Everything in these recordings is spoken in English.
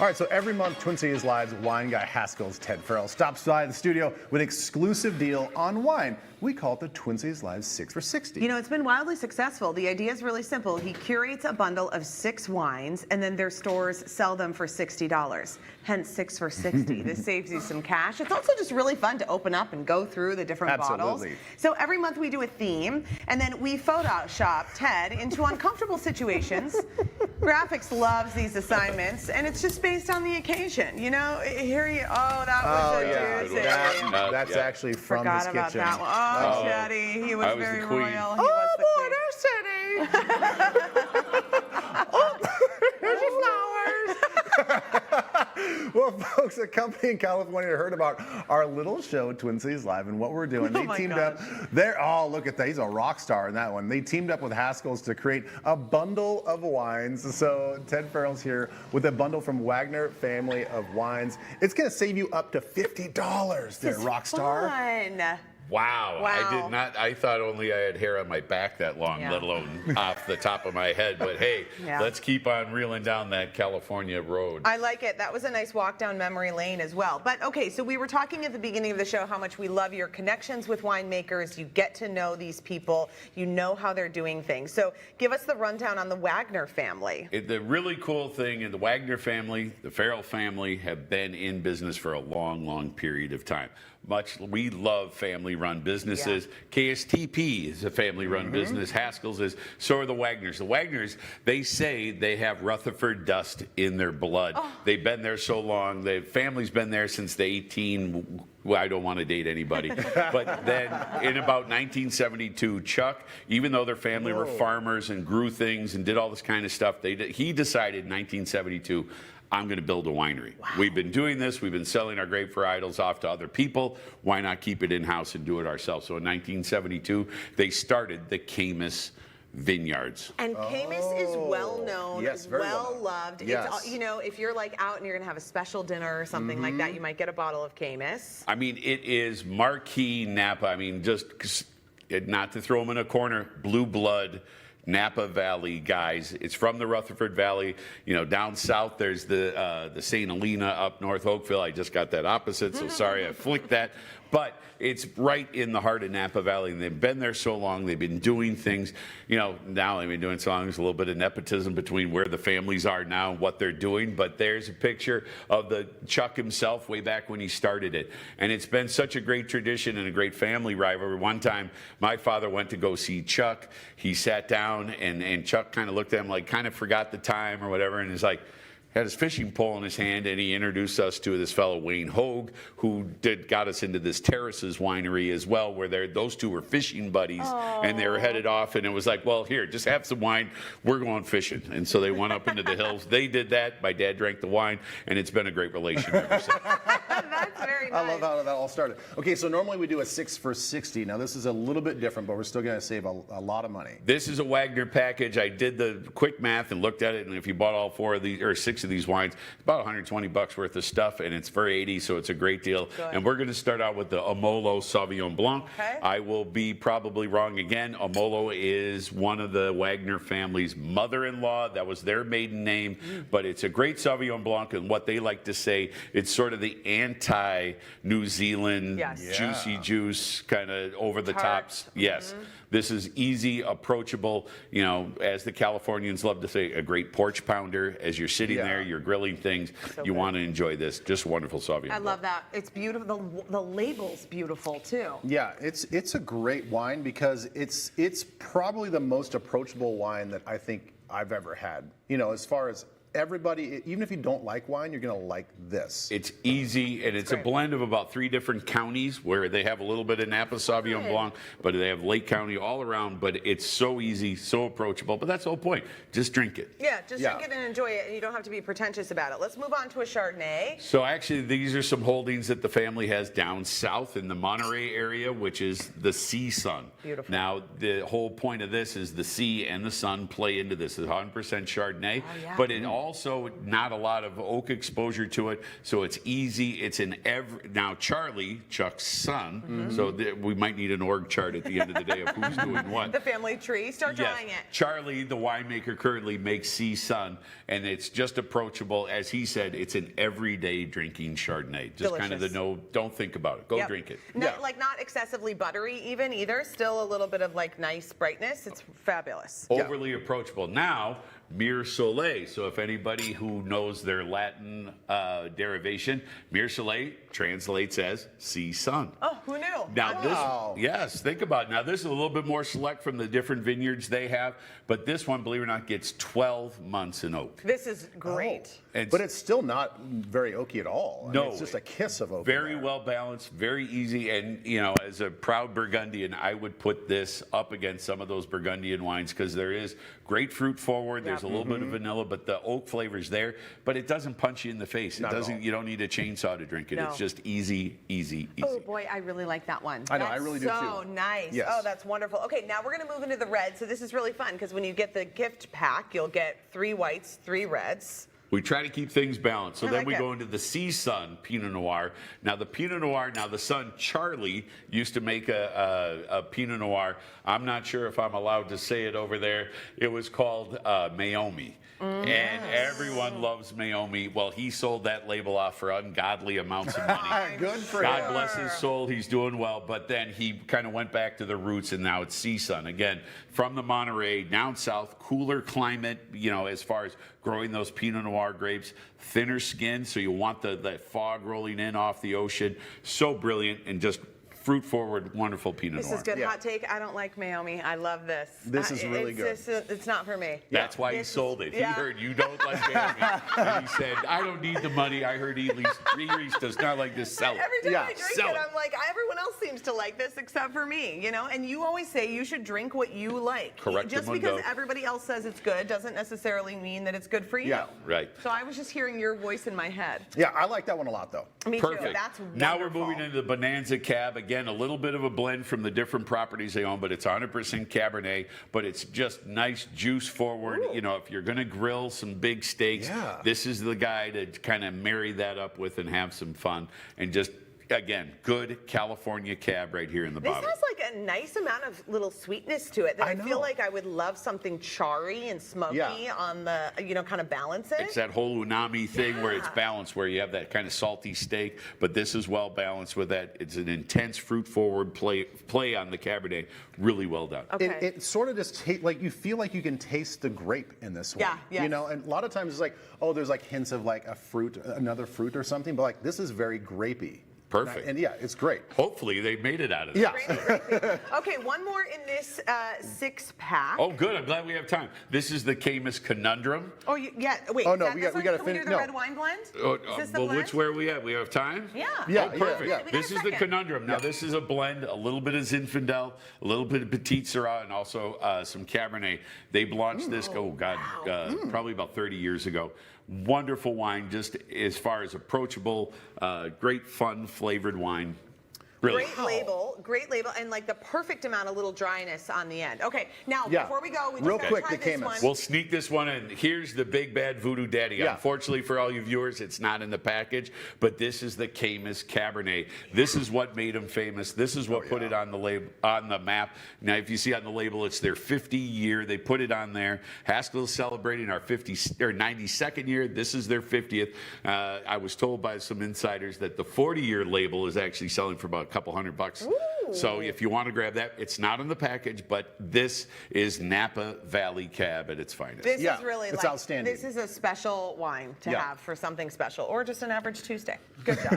All right, so every month, Twin Cities Live's wine guy Haskell's Ted Farrell stops by the studio with an exclusive deal on wine. We call it the Twin Cities Live 6 for 60. You know, it's been wildly successful. The idea is really simple. He curates a bundle of 6 wines, and then their stores sell them for $60. Hence 6 for 60. This saves you some cash. It's also just really fun to open up and go through the different bottles. So every month we do a theme, and then we Photoshop Ted into uncomfortable situations. Graphics loves these assignments, and it's just based on the occasion. You know, here you, that was a doozy. That's actually from his kitchen. Forgot about that one. Oh, Chetty, he was very royal. He Oh, boy, was there's Chetty. Oh, there's your flowers. Well, folks, a company in California heard about our little show, Twin Cities Live, and what we're doing. They teamed up. Look at that. He's a rock star in that one. They teamed up with Haskell's to create a bundle of wines. So Ted Farrell's here with a bundle from Wagner Family of Wines. It's going to save you up to $50 there, rock star. Fun. Wow. I did not. I thought only I had hair on my back that long, let alone off the top of my head. But hey, let's keep on reeling down that California road. I like it. That was a nice walk down memory lane as well. But okay, so we were talking at the beginning of the show how much we love your connections with winemakers. You get to know these people. You know how they're doing things. So give us the rundown on the Wagner family. The really cool thing in the Wagner family, the Farrell family, have been in business for a long, long period of time. We love family-run businesses. KSTP is a family-run business. Haskell's is. So are the Wagners. The Wagners, they say they have Rutherford dust in their blood. They've been there so long. The family's been there since the 18. Well, I don't want to date anybody. But then in about 1972, Chuck, even though their family were farmers and grew things and did all this kind of stuff, he decided in 1972, I'm going to build a winery. We've been doing this. We've been selling our grape varietals off to other people. Why not keep it in-house and do it ourselves? So in 1972, they started the Caymus Vineyards. And Caymus is well known, well loved. It's, you know, if you're like out and you're going to have a special dinner or something like that, you might get a bottle of Caymus. I mean, it is marquee Napa. I mean, just not to throw them in a corner, blue blood. Napa Valley guys. It's from the Rutherford Valley. You know, down south there's the St. Helena, up north Oakville. I just got that opposite, so sorry I flicked that. But it's right in the heart of Napa Valley, and they've been there so long. They've been doing things. You know, now they've been doing so long. There's a little bit of nepotism between where the families are now and what they're doing. But there's a picture of the Chuck himself way back when he started it. And it's been such a great tradition and a great family rivalry. One time, my father went to go see Chuck. He sat down, and Chuck kind of looked at him like kind of forgot the time or whatever, and he's like, had his fishing pole in his hand, and he introduced us to this fellow Wayne Hogue, who got us into this Terraces winery as well, where those two were fishing buddies, and they were headed off, and it was like, well, here, just have some wine. We're going fishing. And so they went up into the hills. They did that. My dad drank the wine, and it's been a great relation ever since. That's very nice. I love how that all started. Okay, so normally we do a 6 for 60. Now this is a little bit different, but we're still going to save a lot of money. This is a Wagner package. I did the quick math and looked at it, and if you bought all 4 of these, or 6 of these wines, it's about $120 worth of stuff, and it's for $80, so it's a great deal. And we're going to start out with the Emmolo Sauvignon Blanc. I will be probably wrong again. Emmolo is one of the Wagner family's mother-in-law. That was their maiden name, but it's a great Sauvignon Blanc, and what they like to say, it's sort of the anti-New Zealand juicy juice, kind of over the tops. This is easy, approachable, you know, as the Californians love to say, a great porch pounder. As you're sitting there, you're grilling things, you want to enjoy this. Just wonderful Sauvignon. I love that. It's beautiful. The label's beautiful too. Yeah, it's a great wine because it's probably the most approachable wine that I think I've ever had. You know, as far as everybody, even if you don't like wine, you're going to like this. It's easy, and it's a blend of about 3 different counties where they have a little bit of Napa Sauvignon Blanc, but they have Lake County all around, but it's so easy, so approachable. But that's the whole point. Just drink it. Yeah, just drink it and enjoy it, and you don't have to be pretentious about it. Let's move on to a Chardonnay. So actually, these are some holdings that the family has down south in the Monterey area, which is the sea sun. Beautiful. Now, the whole point of this is the sea and the sun play into this. It's 100% Chardonnay, but it all also not a lot of oak exposure to it, so it's easy. It's in every now Charlie, Chuck's son. So we might need an org chart at the end of the day of who's doing what. The family tree. Start drawing it. Charlie, the winemaker, currently makes Sun, and it's just approachable. As he said, it's an everyday drinking Chardonnay. Just kind of don't think about it. Go drink it. Like not excessively buttery even either. Still a little bit of like nice brightness. It's fabulous. Overly approachable. Now, Mir Soleil. So if anybody who knows their Latin derivation, Mir Soleil translates as see sun. Oh, who knew? Now this, think about it. Now this is a little bit more select from the different vineyards they have, but this one, believe it or not, gets 12 months in oak. This is great. But it's still not very oaky at all. I mean, it's just a kiss of oak. Very well balanced, very easy, and as a proud Burgundian, I would put this up against some of those Burgundian wines because there is great fruit forward. There's a little bit of vanilla, but the oak flavor's there. But it doesn't punch you in the face. It doesn't. You don't need a chainsaw to drink it. No. It's just easy, easy, easy. Oh boy, I really like that one. I know, I really do too. So nice. Yes. Oh, that's wonderful. Okay, now we're going to move into the red. So this is really fun because when you get the gift pack, you'll get 3 whites, 3 reds. We try to keep things balanced. So then we it. go into the Sun Pino Noir. Now the Pinot Noir, the Sun Charlie used to make a Pinot Noir. I'm not sure if I'm allowed to say it over there. It was called Maomi. And everyone loves Maomi. Well, he sold that label off for ungodly amounts of money. Good for God him. bless his soul. He's doing well. But then he kind of went back to the roots, and now it's Sun. Again, from the Monterey, down south, cooler climate, as far as growing those Pinot Noir grapes, thinner skin, so you want that fog rolling in off the ocean. So brilliant and just fruit forward, wonderful Pinot Noir. This is good. Hot take. I don't like Maomi. I love this. This is really good. It's not for me. That's why he sold it. He heard you don't like Maomi. And he said, I don't need the money. I heard he does not like this. Sell it. Every time I drink it, I'm like, everyone else seems to like this except for me, And you always say you should drink what you like. Correct. Just because everybody else says it's good doesn't necessarily mean that it's good for you. Yeah. Right. So I was just hearing your voice in my head. Yeah, I like that one a lot, though. Me Perfect. too. That's wonderful. Now we're moving into the Bonanza Cab. Again, a little bit of a blend from the different properties they own, but it's 100% Cabernet, but it's just nice juice forward. If you're going to grill some big steaks, this is the guy to kind of marry that up with and have some fun and just, again, good California cab right here in the bottom. This has like a nice amount of little sweetness to it that I feel like I would love something charry and smoky on the, kind of balance it. It's that whole unami thing where it's balanced, where you have that kind of salty steak, but this is well balanced with that. It's an intense fruit forward play on the Cabernet. Really well done. Okay. It sort of just like you feel like you can taste the grape in this one. Yeah. And a lot of times it's like, there's like hints of like a fruit, another fruit or something, but like this is very grapey. Perfect. And it's great. Hopefully they made it out of that. Yeah. Okay, one more in this 6-pack. Oh, good. I'm glad we have time. This is the Caymus Conundrum. Oh, wait. Oh, no, is that we this got one? to Can we finish. do the red wine blend? Is this the blend? Which where are we at? We have time? Yeah. Yeah. Oh, perfect. Yeah. We got This a is the second. Conundrum. Now, this is a blend, a little bit of Zinfandel, a little bit of Petit Syrah, and also some Cabernet. They launched this, probably about 30 years ago. Wonderful wine, just as far as approachable, great fun flavored wine. Really. Great label, and like the perfect amount of little dryness on the end. Okay, now before we go, we Real just quick, try the this Caymus. one. We'll sneak this one in. Here's the big bad voodoo daddy. Yeah. Unfortunately for all you viewers, it's not in the package, but this is the Caymus Cabernet. This is what made them famous. This is what put it on the label, on the map. Now, if you see on the label, it's their 50 year. They put it on there. Haskell is celebrating our 92nd year. This is their 50th. I was told by some insiders that the 40-year label is actually selling for about a couple $100. Ooh. So if you want to grab that, it's not in the package, but this is Napa Valley Cab at its finest. This is really it's outstanding. This is a special wine to have for something special, or just an average Tuesday. Good job.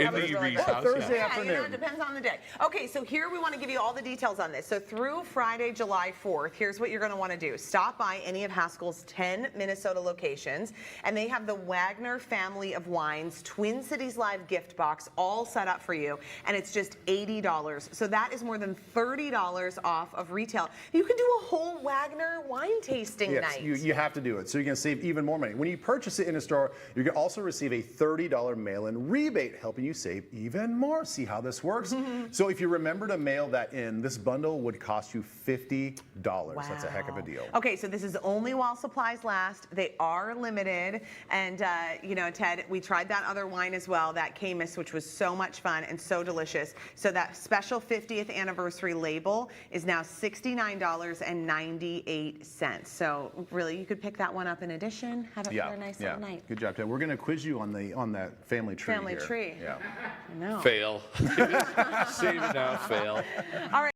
In the Reed's house, Thursday Yeah, afternoon. it depends on the day. Okay, so here we want to give you all the details on this. So through Friday, July 4th, here's what you're going to want to do. Stop by any of Haskell's 10 Minnesota locations, and they have the Wagner Family of Wines Twin Cities Live gift box all set up for you, and it's just $80 $60. So that is more than $30 off of retail. You can do a whole Wagner wine tasting night. You have to do it. So you can save even more money. When you purchase it in a store, you can also receive a $30 mail-in rebate, helping you save even more. See how this works? So if you remember to mail that in, this bundle would cost you $50. Wow. That's a heck of a deal. Okay, so this is only while supplies last. They are limited. And, you know, Ted, we tried that other wine as well, that Caymus, which was so much fun and so delicious. So that special 50th anniversary label is now $69.98. So really, you could pick that one up in addition, have it for a nice little night. Good job, Ted. We're going to quiz you on that family tree. Family tree. Yeah. I know. Fail. Save it now, fail. All right.